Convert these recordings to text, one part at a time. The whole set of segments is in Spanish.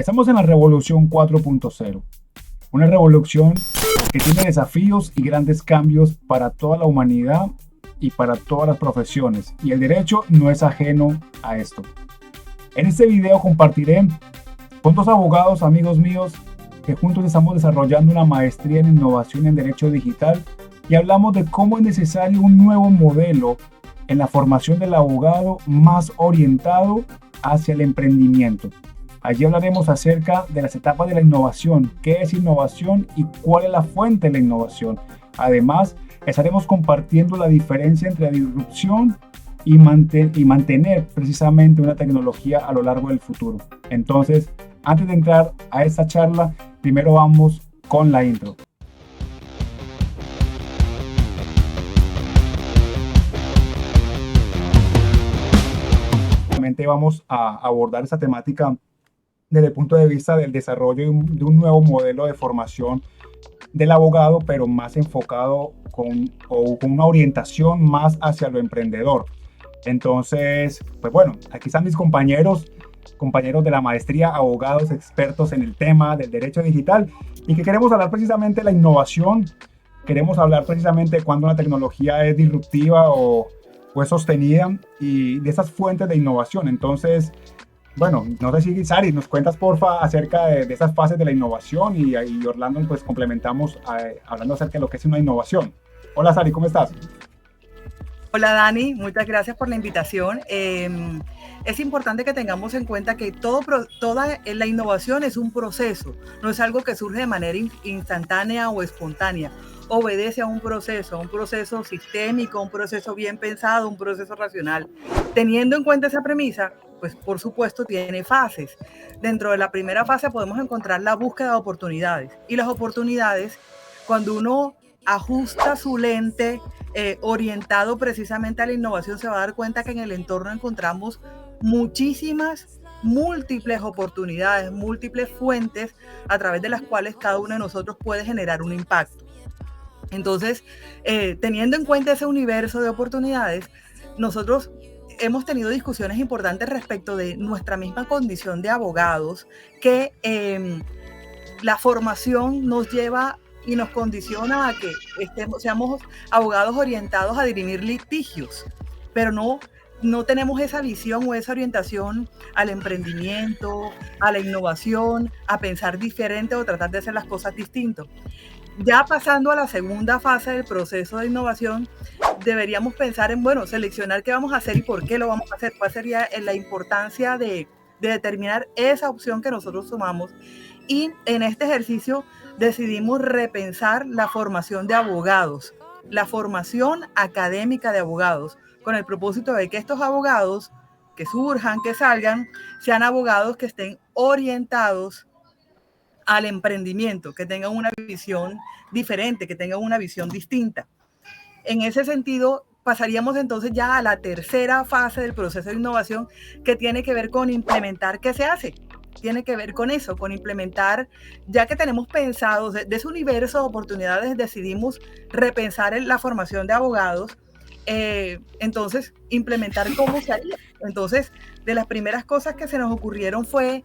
Estamos en la revolución 4.0, una revolución que tiene desafíos y grandes cambios para toda la humanidad y para todas las profesiones, y el derecho no es ajeno a esto. En este video compartiré con dos abogados, amigos míos, que juntos estamos desarrollando una maestría en innovación en derecho digital, y hablamos de cómo es necesario un nuevo modelo en la formación del abogado más orientado hacia el emprendimiento. Allí hablaremos acerca de las etapas de la innovación, qué es innovación y cuál es la fuente de la innovación. Además, estaremos compartiendo la diferencia entre la disrupción y mantener precisamente una tecnología a lo largo del futuro. Entonces, antes de entrar a esta charla, primero vamos con la intro. Vamos a abordar esta temática desde el punto de vista del desarrollo de un nuevo modelo de formación del abogado, pero más enfocado con una orientación más hacia lo emprendedor. Entonces, pues bueno, aquí están mis compañeros de la maestría, abogados expertos en el tema del derecho digital, y que queremos hablar precisamente de la innovación. Queremos hablar precisamente de cuando una tecnología es disruptiva o es sostenida, y de esas fuentes de innovación. Entonces, bueno, no sé si Sari, nos cuentas porfa acerca de esas fases de la innovación, y Orlando pues complementamos hablando acerca de lo que es una innovación. Hola Sari, ¿cómo estás? Hola Dani, muchas gracias por la invitación. Es importante que tengamos en cuenta que toda la innovación es un proceso, no es algo que surge de manera instantánea o espontánea. Obedece a un proceso sistémico, un proceso bien pensado, un proceso racional. Teniendo en cuenta esa premisa, pues por supuesto tiene fases. Dentro de la primera fase podemos encontrar la búsqueda de oportunidades. Y las oportunidades, cuando uno ajusta su lente orientado precisamente a la innovación, se va a dar cuenta que en el entorno encontramos múltiples oportunidades, múltiples fuentes a través de las cuales cada uno de nosotros puede generar un impacto. Entonces, teniendo en cuenta ese universo de oportunidades, nosotros hemos tenido discusiones importantes respecto de nuestra misma condición de abogados, que la formación nos lleva y nos condiciona a que seamos abogados orientados a dirimir litigios, pero no tenemos esa visión o esa orientación al emprendimiento, a la innovación, a pensar diferente o tratar de hacer las cosas distintas. Ya pasando a la segunda fase del proceso de innovación, deberíamos pensar en, seleccionar qué vamos a hacer y por qué lo vamos a hacer. ¿Cuál sería la importancia de determinar esa opción que nosotros tomamos? Y en este ejercicio decidimos repensar la formación de abogados, la formación académica de abogados, con el propósito de que estos abogados que surjan, que salgan, sean abogados que estén orientados al emprendimiento, que tengan una visión diferente, que tengan una visión distinta. En ese sentido, pasaríamos entonces ya a la tercera fase del proceso de innovación, que tiene que ver con implementar qué se hace. Tiene que ver con eso, con implementar, ya que tenemos pensado de ese universo de oportunidades, decidimos repensar la formación de abogados, entonces implementar cómo se haría. Entonces, de las primeras cosas que se nos ocurrieron fue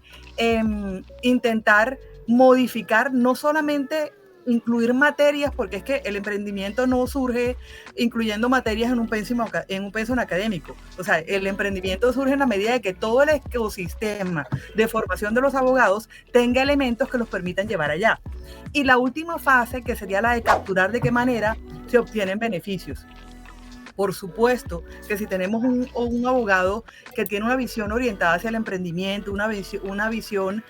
intentar modificar, no solamente incluir materias, porque es que el emprendimiento no surge incluyendo materias en un pensum académico. O sea, el emprendimiento surge en la medida de que todo el ecosistema de formación de los abogados tenga elementos que los permitan llevar allá. Y la última fase, que sería la de capturar de qué manera se obtienen beneficios. Por supuesto que si tenemos un abogado que tiene una visión orientada hacia el emprendimiento, una visión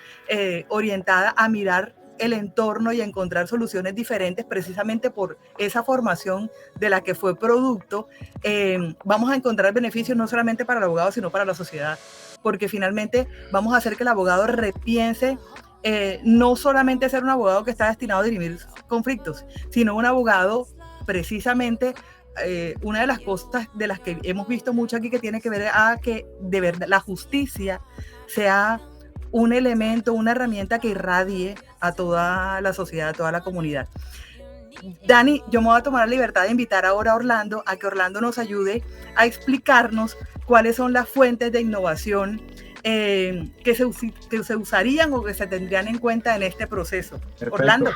orientada a mirar el entorno y a encontrar soluciones diferentes, precisamente por esa formación de la que fue producto, vamos a encontrar beneficios no solamente para el abogado, sino para la sociedad, porque finalmente vamos a hacer que el abogado repiense no solamente ser un abogado que está destinado a dirimir conflictos, sino un abogado precisamente. Una de las cosas de las que hemos visto mucho aquí, que tiene que ver a que de verdad la justicia sea un elemento, una herramienta que irradie a toda la sociedad, a toda la comunidad. Dani, yo me voy a tomar la libertad de invitar ahora a Orlando, a que Orlando nos ayude a explicarnos cuáles son las fuentes de innovación que se usarían o que se tendrían en cuenta en este proceso. Perfecto. Orlando.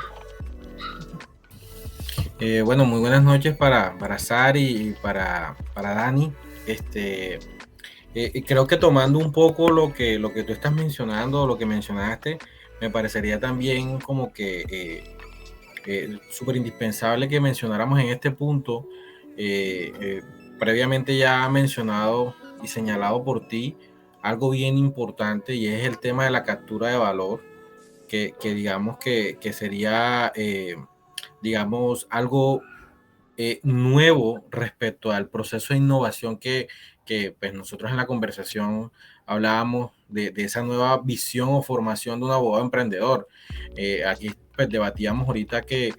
Bueno, muy buenas noches para Sari y para Dani. Creo que tomando un poco lo que tú estás mencionando, lo que mencionaste, me parecería también como que súper indispensable que mencionáramos en este punto, previamente ya mencionado y señalado por ti, algo bien importante, y es el tema de la captura de valor, que digamos que sería, digamos, algo nuevo respecto al proceso de innovación que pues nosotros en la conversación hablábamos de esa nueva visión o formación de un abogado emprendedor. Aquí pues debatíamos ahorita que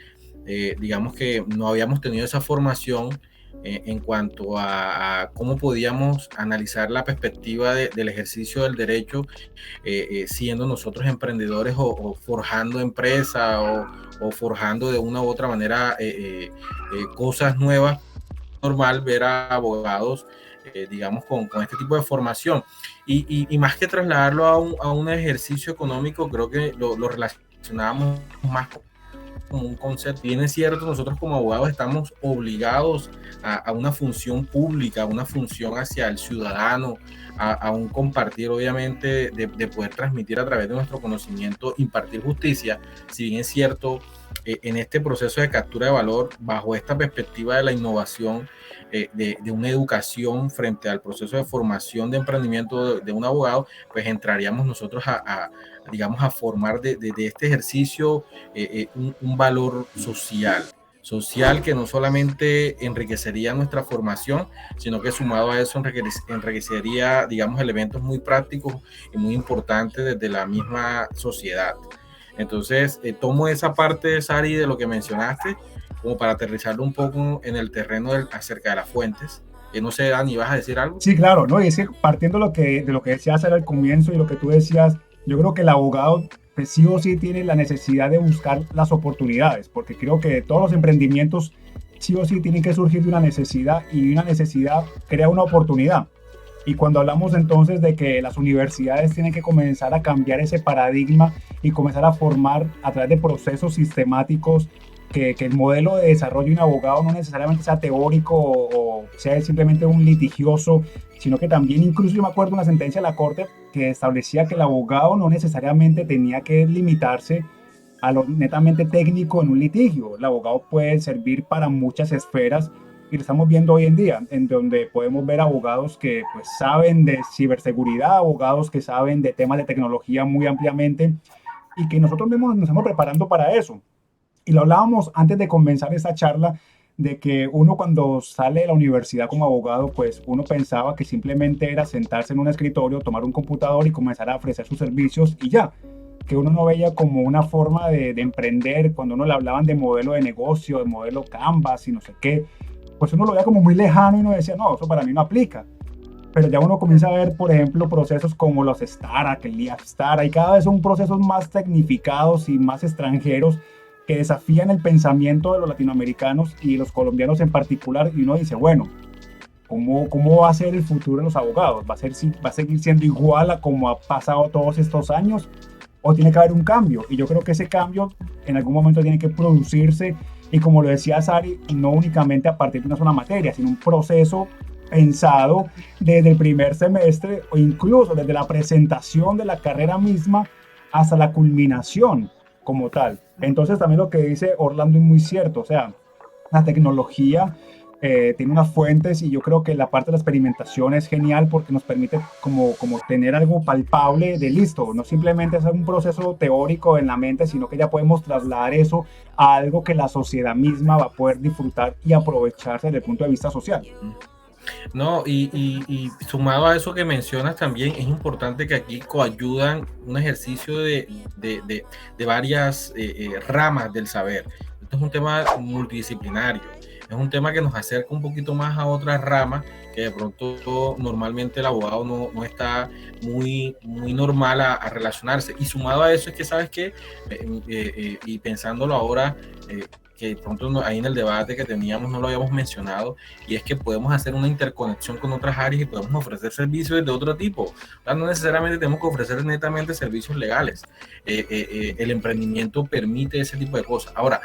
digamos que no habíamos tenido esa formación en cuanto a cómo podíamos analizar la perspectiva del ejercicio del derecho, siendo nosotros emprendedores o forjando empresa o forjando de una u otra manera cosas nuevas. Normal ver a abogados, digamos, con este tipo de formación. Y más que trasladarlo a un ejercicio económico, creo que lo relacionamos más como un concepto. Bien es cierto, nosotros como abogados estamos obligados a una función pública, a una función hacia el ciudadano, a un compartir, obviamente, de poder transmitir a través de nuestro conocimiento, impartir justicia. Si bien es cierto, en este proceso de captura de valor, bajo esta perspectiva de la innovación, de una educación frente al proceso de formación de emprendimiento de un abogado, pues entraríamos nosotros digamos, a formar de este ejercicio un valor social que no solamente enriquecería nuestra formación, sino que sumado a eso enriquecería, digamos, elementos muy prácticos y muy importantes desde la misma sociedad. Entonces, tomo esa parte, Sari, de lo que mencionaste, como para aterrizarlo un poco en el terreno acerca de las fuentes. No sé, Dani, ¿vas a decir algo? Sí, claro, ¿no? Y es que partiendo de lo que decías al comienzo y lo que tú decías, yo creo que el abogado pues, sí o sí tiene la necesidad de buscar las oportunidades, porque creo que todos los emprendimientos sí o sí tienen que surgir de una necesidad, y una necesidad crea una oportunidad. Y cuando hablamos entonces de que las universidades tienen que comenzar a cambiar ese paradigma y comenzar a formar a través de procesos sistemáticos, que el modelo de desarrollo de un abogado no necesariamente sea teórico o sea simplemente un litigioso, sino que también, incluso yo me acuerdo de una sentencia de la Corte que establecía que el abogado no necesariamente tenía que limitarse a lo netamente técnico en un litigio. El abogado puede servir para muchas esferas, y lo estamos viendo hoy en día, en donde podemos ver abogados que pues, saben de ciberseguridad, abogados que saben de temas de tecnología muy ampliamente, y que nosotros mismos nos estamos preparando para eso. Y lo hablábamos antes de comenzar esta charla, de que uno cuando sale de la universidad como abogado, pues uno pensaba que simplemente era sentarse en un escritorio, tomar un computador y comenzar a ofrecer sus servicios y ya. Que uno no veía como una forma de emprender. Cuando uno le hablaban de modelo de negocio, de modelo Canvas y no sé qué, pues uno lo veía como muy lejano y uno decía, no, eso para mí no aplica. Pero ya uno comienza a ver, por ejemplo, procesos como los Stara, que el IAF Stara, y cada vez son procesos más tecnificados y más extranjeros, que desafían el pensamiento de los latinoamericanos y los colombianos en particular, y uno dice, bueno, ¿cómo va a ser el futuro de los abogados? ¿Va a seguir siendo igual a como ha pasado todos estos años? ¿O tiene que haber un cambio? Y yo creo que ese cambio en algún momento tiene que producirse, y como lo decía Sari, no únicamente a partir de una sola materia, sino un proceso pensado desde el primer semestre o incluso desde la presentación de la carrera misma hasta la culminación como tal. Entonces también lo que dice Orlando es muy cierto, o sea, la tecnología tiene unas fuentes, y yo creo que la parte de la experimentación es genial porque nos permite como tener algo palpable de listo, no simplemente es un proceso teórico en la mente, sino que ya podemos trasladar eso a algo que la sociedad misma va a poder disfrutar y aprovecharse desde el punto de vista social. No, y sumado a eso que mencionas también, es importante que aquí coayudan un ejercicio de varias ramas del saber. Esto es un tema multidisciplinario, es un tema que nos acerca un poquito más a otras ramas que de pronto normalmente el abogado no está muy normal a relacionarse. Y sumado a eso es que, ¿sabes qué? Y pensándolo ahora, que pronto ahí en el debate que teníamos no lo habíamos mencionado, y es que podemos hacer una interconexión con otras áreas y podemos ofrecer servicios de otro tipo. O sea, no necesariamente tenemos que ofrecer netamente servicios legales. El emprendimiento permite ese tipo de cosas. Ahora,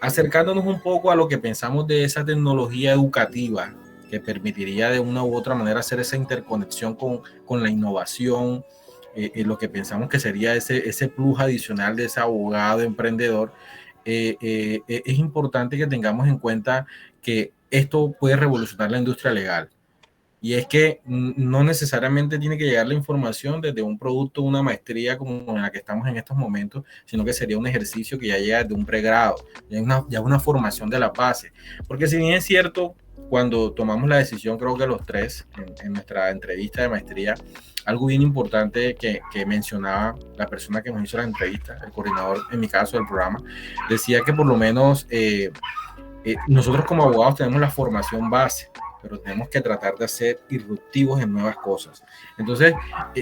acercándonos un poco a lo que pensamos de esa tecnología educativa que permitiría de una u otra manera hacer esa interconexión con la innovación, lo que pensamos que sería ese plus adicional de ese abogado emprendedor, es importante que tengamos en cuenta que esto puede revolucionar la industria legal. Y es que no necesariamente tiene que llegar la información desde un producto, una maestría como en la que estamos en estos momentos, sino que sería un ejercicio que ya llega desde un pregrado, ya una formación de la base. Porque si bien es cierto, cuando tomamos la decisión, creo que los tres, en nuestra entrevista de maestría, algo bien importante que mencionaba la persona que nos hizo la entrevista, el coordinador, en mi caso, del programa, decía que por lo menos nosotros como abogados tenemos la formación base, pero tenemos que tratar de ser irruptivos en nuevas cosas. Entonces,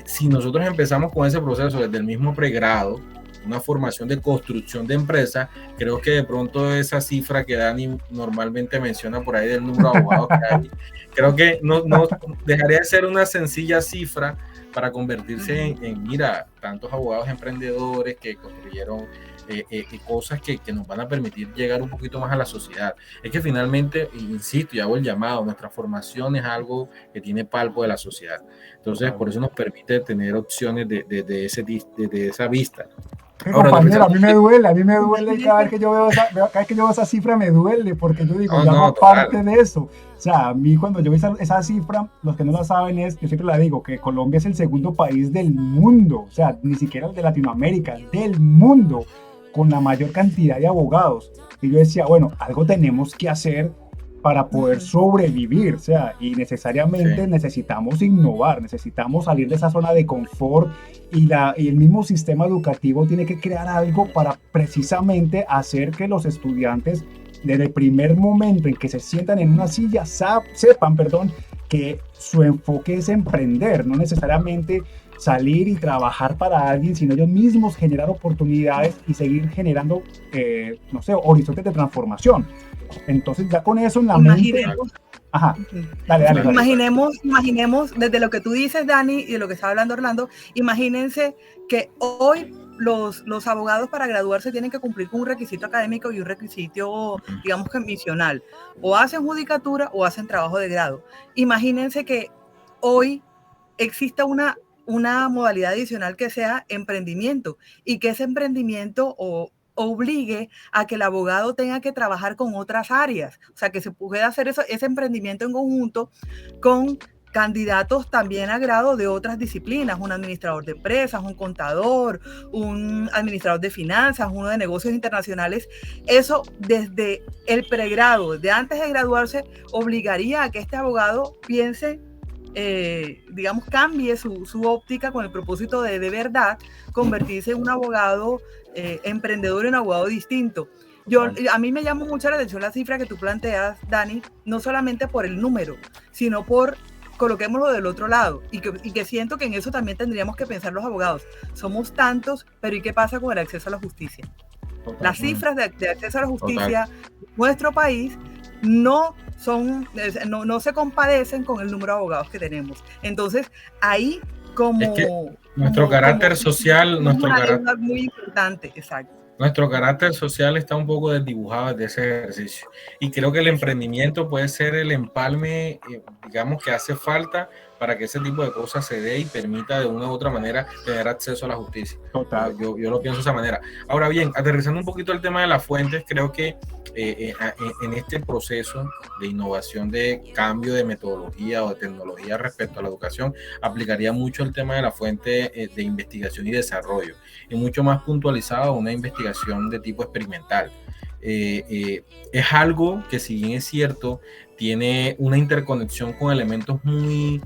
si nosotros empezamos con ese proceso desde el mismo pregrado, una formación de construcción de empresa, creo que de pronto esa cifra que Dani normalmente menciona por ahí del número de abogados que hay, creo que no dejaría de ser una sencilla cifra para convertirse en mira, tantos abogados emprendedores que construyeron cosas que nos van a permitir llegar un poquito más a la sociedad. Es que finalmente, insisto y hago el llamado, nuestra formación es algo que tiene palpo de la sociedad. Entonces, por eso nos permite tener opciones de esa vista. Ahora, compañero, a mí me duele cada vez que yo veo esa cifra, me duele, porque yo digo, yo hago parte de eso. O sea, a mí cuando yo veo esa cifra, los que no la saben yo siempre la digo, que Colombia es el segundo país del mundo, o sea, ni siquiera el de Latinoamérica, del mundo, con la mayor cantidad de abogados. Y yo decía, bueno, algo tenemos que hacer para poder sobrevivir, o sea, y necesariamente necesitamos innovar, necesitamos salir de esa zona de confort, y el mismo sistema educativo tiene que crear algo para precisamente hacer que los estudiantes, desde el primer momento en que se sientan en una silla, sepan que su enfoque es emprender, no necesariamente salir y trabajar para alguien, sino ellos mismos generar oportunidades y seguir generando, horizontes de transformación. Entonces, ya con eso en la mente... Ajá, dale. Imaginemos, desde lo que tú dices, Dani, y de lo que estaba hablando Orlando, imagínense que hoy los abogados para graduarse tienen que cumplir con un requisito académico y un requisito, digamos que misional. O hacen judicatura o hacen trabajo de grado. Imagínense que hoy exista una modalidad adicional que sea emprendimiento, y que ese emprendimiento obligue a que el abogado tenga que trabajar con otras áreas, o sea, que se pueda hacer ese emprendimiento en conjunto con candidatos también a grado de otras disciplinas, un administrador de empresas, un contador, un administrador de finanzas, uno de negocios internacionales. Eso desde el pregrado, de antes de graduarse, obligaría a que este abogado piense, cambie su óptica con el propósito de verdad convertirse en un abogado emprendedor, y un abogado distinto. A mí me llama mucho la atención la cifra que tú planteas, Dani, no solamente por el número, sino por, coloquémoslo del otro lado, y que siento que en eso también tendríamos que pensar los abogados. Somos tantos, pero ¿y qué pasa con el acceso a la justicia? Las cifras de acceso a la justicia en nuestro país no se compadecen con el número de abogados que tenemos. Entonces, ahí nuestro carácter social, muy importante, exacto. Nuestro carácter social está un poco desdibujado de ese ejercicio, y creo que el emprendimiento puede ser el empalme, digamos, que hace falta para que ese tipo de cosas se dé y permita de una u otra manera tener acceso a la justicia. Total. Yo lo pienso de esa manera. Ahora bien, aterrizando un poquito el tema de las fuentes, creo que en este proceso de innovación, de cambio de metodología o de tecnología respecto a la educación, aplicaría mucho el tema de la fuente de investigación y desarrollo, y mucho más puntualizado a una investigación de tipo experimental. Es algo que, si bien es cierto, tiene una interconexión con elementos muy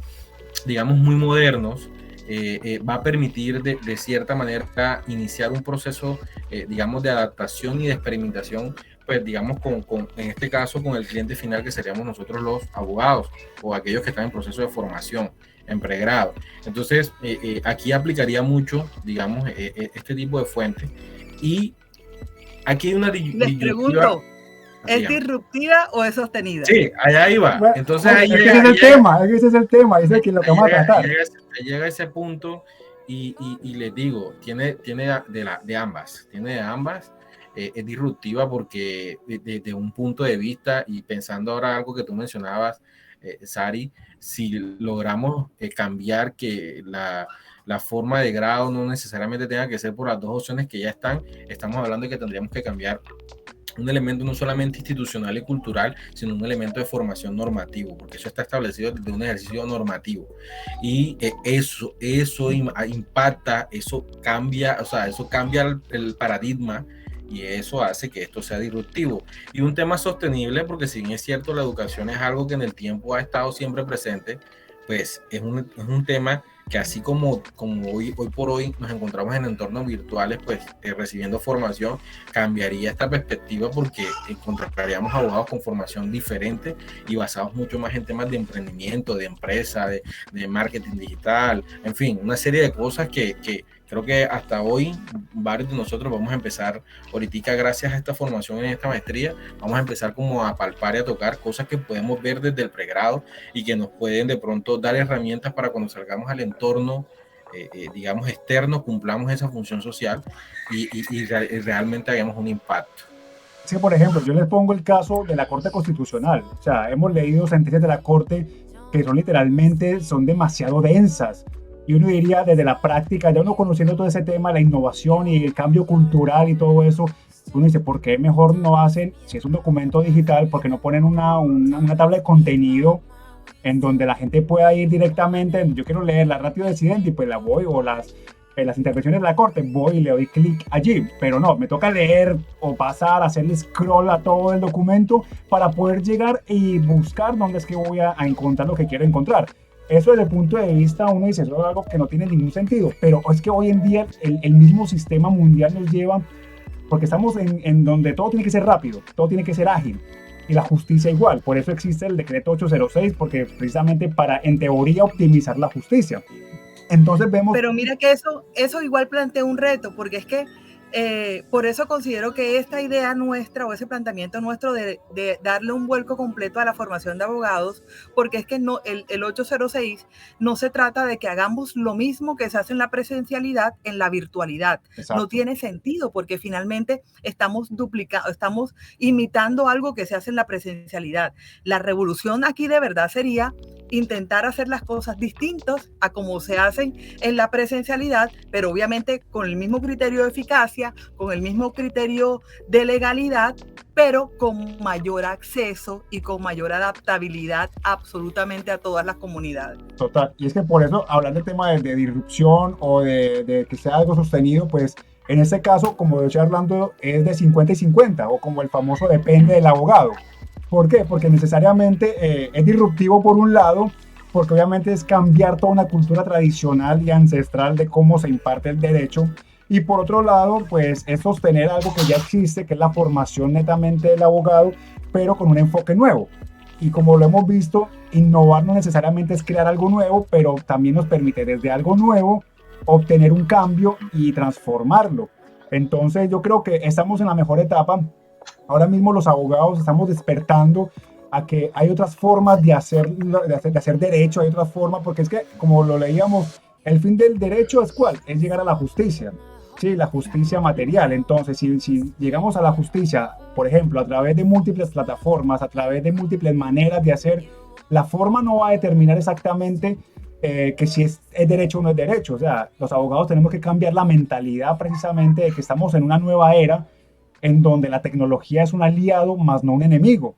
modernos, va a permitir de cierta manera iniciar un proceso, de adaptación y de experimentación, pues digamos, en este caso con el cliente final, que seríamos nosotros los abogados o aquellos que están en proceso de formación en pregrado. Entonces, aquí aplicaría mucho, este tipo de fuentes. Y aquí hay una Les pregunto, ¿Es disruptiva o es sostenida? Sí, allá iba. Bueno, Entonces ahí ese llega, es el tema, ese es el tema, ese es lo que vamos a tratar. llega ese punto y les digo, tiene de ambas, es disruptiva porque desde un punto de vista y pensando ahora algo que tú mencionabas, Sari, si logramos cambiar que la forma de grado no necesariamente tenga que ser por las dos opciones que ya estamos hablando de que tendríamos que cambiar un elemento no solamente institucional y cultural, sino un elemento de formación normativo, porque eso está establecido desde un ejercicio normativo. Y eso impacta, eso cambia, o sea, eso cambia el paradigma y eso hace que esto sea disruptivo. Y un tema sostenible, porque si bien es cierto, la educación es algo que en el tiempo ha estado siempre presente, pues es un tema que así como hoy por hoy nos encontramos en entornos virtuales, pues recibiendo formación, cambiaría esta perspectiva porque encontraríamos abogados con formación diferente y basados mucho más en temas de emprendimiento, de empresa, de marketing digital, en fin, una serie de cosas que creo que hasta hoy varios de nosotros vamos a empezar, ahorita gracias a esta formación en esta maestría, vamos a empezar como a palpar y a tocar cosas que podemos ver desde el pregrado y que nos pueden de pronto dar herramientas para cuando salgamos al entorno, digamos, externo, cumplamos esa función social y realmente hagamos un impacto. Es que, por ejemplo, yo les pongo el caso de la Corte Constitucional. O sea, hemos leído sentencias de la Corte que son demasiado densas. Y uno diría desde la práctica, ya uno conociendo todo ese tema, la innovación y el cambio cultural y todo eso, uno dice, ¿por qué mejor no hacen, si es un documento digital, por qué no ponen una tabla de contenido en donde la gente pueda ir directamente? Yo quiero leer la ratio decidente y pues la voy, o las intervenciones de la Corte, voy y le doy clic allí, pero no, me toca leer o pasar, hacerle scroll a todo el documento para poder llegar y buscar dónde es que voy a encontrar lo que quiero encontrar. Eso desde el punto de vista, uno dice, eso es algo que no tiene ningún sentido, pero es que hoy en día el mismo sistema mundial nos lleva, porque estamos en donde todo tiene que ser rápido, todo tiene que ser ágil, y la justicia igual. Por eso existe el decreto 806, porque precisamente para, en teoría, optimizar la justicia. Entonces vemos... Pero mira que eso igual plantea un reto, porque es que por eso considero que esta idea nuestra o ese planteamiento nuestro de darle un vuelco completo a la formación de abogados, porque es que no, el 806 no se trata de que hagamos lo mismo que se hace en la presencialidad en la virtualidad. Exacto. No tiene sentido porque finalmente estamos imitando algo que se hace en la presencialidad. La revolución aquí de verdad sería intentar hacer las cosas distintas a como se hacen en la presencialidad, pero obviamente con el mismo criterio de eficacia, con el mismo criterio de legalidad, pero con mayor acceso y con mayor adaptabilidad absolutamente a todas las comunidades. Total, y es que por eso, hablando del tema de disrupción o de que sea algo sostenido, pues en este caso, como decía Orlando, es de 50 y 50, o como el famoso depende del abogado. ¿Por qué? Porque necesariamente es disruptivo por un lado, porque obviamente es cambiar toda una cultura tradicional y ancestral de cómo se imparte el derecho, y por otro lado, pues es sostener algo que ya existe, que es la formación netamente del abogado, pero con un enfoque nuevo. Y como lo hemos visto, innovar no necesariamente es crear algo nuevo, pero también nos permite desde algo nuevo obtener un cambio y transformarlo. Entonces yo creo que estamos en la mejor etapa. Ahora mismo los abogados estamos despertando a que hay otras formas de hacer derecho, hay otras formas, porque es que, como lo leíamos, el fin del derecho es ¿cuál? Es llegar a la justicia, sí, la justicia material. Entonces, si llegamos a la justicia, por ejemplo, a través de múltiples plataformas, a través de múltiples maneras de hacer, la forma no va a determinar exactamente que si es derecho o no es derecho. O sea, los abogados tenemos que cambiar la mentalidad precisamente de que estamos en una nueva era, en donde la tecnología es un aliado más no un enemigo.